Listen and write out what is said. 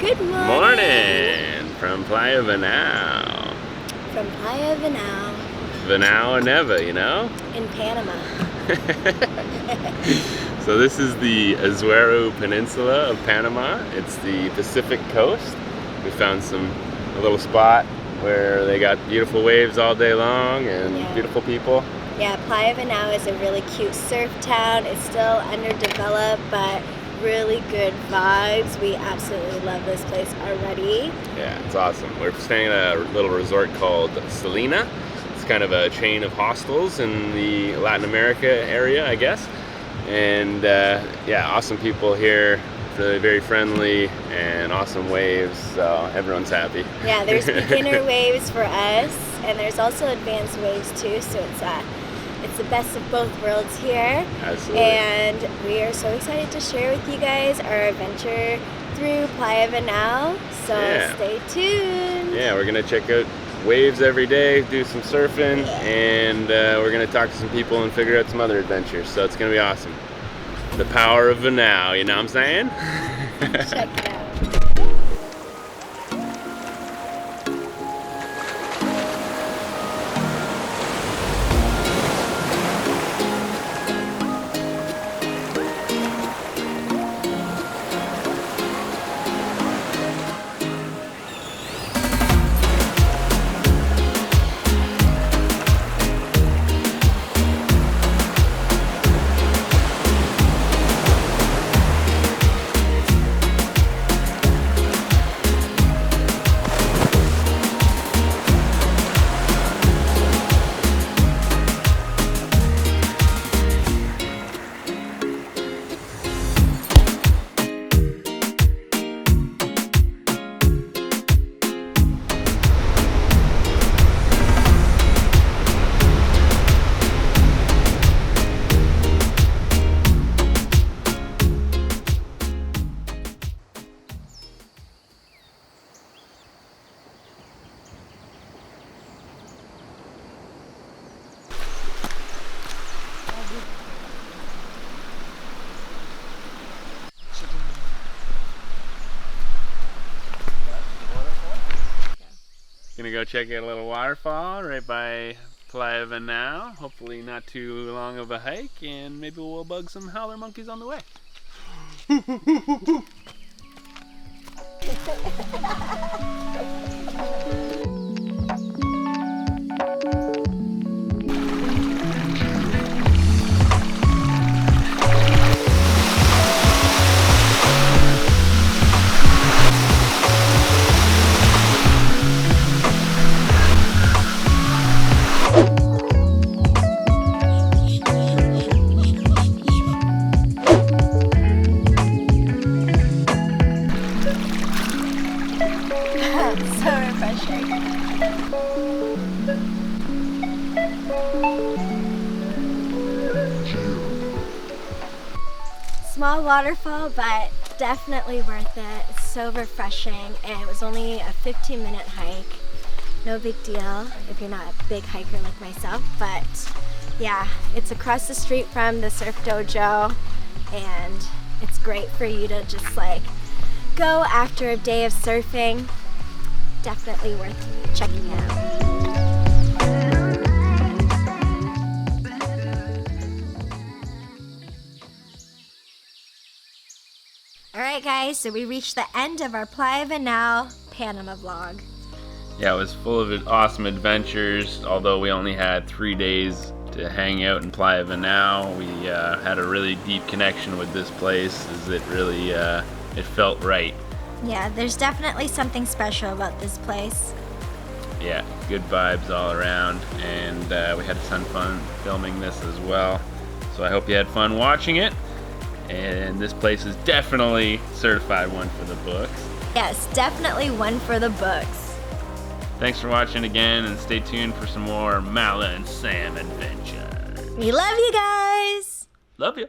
Good morning. Morning from Playa Venao. From Playa Venao. Venao or never, you know? In Panama. So this is the Azuero Peninsula of Panama. It's the Pacific coast. We found a little spot where they got beautiful waves all day long and beautiful people. Yeah, Playa Venao is a really cute surf town. It's still underdeveloped, but really good vibes. We absolutely love this place already. Yeah, it's awesome. We're staying at a little resort called Selena. It's kind of a chain of hostels in the Latin America area, I guess. And yeah, awesome people here. Really very friendly and awesome waves, so everyone's happy. Yeah, there's beginner waves for us, and there's also advanced waves too, so it's the best of both worlds here. Absolutely. And we are so excited to share with you guys our adventure through Playa Venao, so stay tuned. Yeah, we're gonna check out waves every day, do some surfing, and we're gonna talk to some people and figure out some other adventures, so it's gonna be awesome. The power of Venao, you know what I'm saying? Check it out. Gonna go check out a little waterfall right by Playa Venao. Hopefully not too long of a hike, and maybe we'll bug some howler monkeys on the way. So refreshing. Small waterfall, but definitely worth it. It's so refreshing, and it was only a 15-minute hike. No big deal if you're not a big hiker like myself, but yeah, it's across the street from the surf dojo, and it's great for you to just like go after a day of surfing. Definitely worth checking out. Alright guys, so we reached the end of our Playa Venao Panama vlog. Yeah, it was full of awesome adventures, although we only had 3 days to hang out in Playa Venao. We had a really deep connection with this place, as it really, it felt right. Yeah, there's definitely something special about this place. Yeah, good vibes all around, and we had a ton of fun filming this as well. So I hope you had fun watching it, and this place is definitely certified one for the books. Yes, definitely one for the books. Thanks for watching again, and stay tuned for some more Mala and Sam adventures. We love you guys! Love you.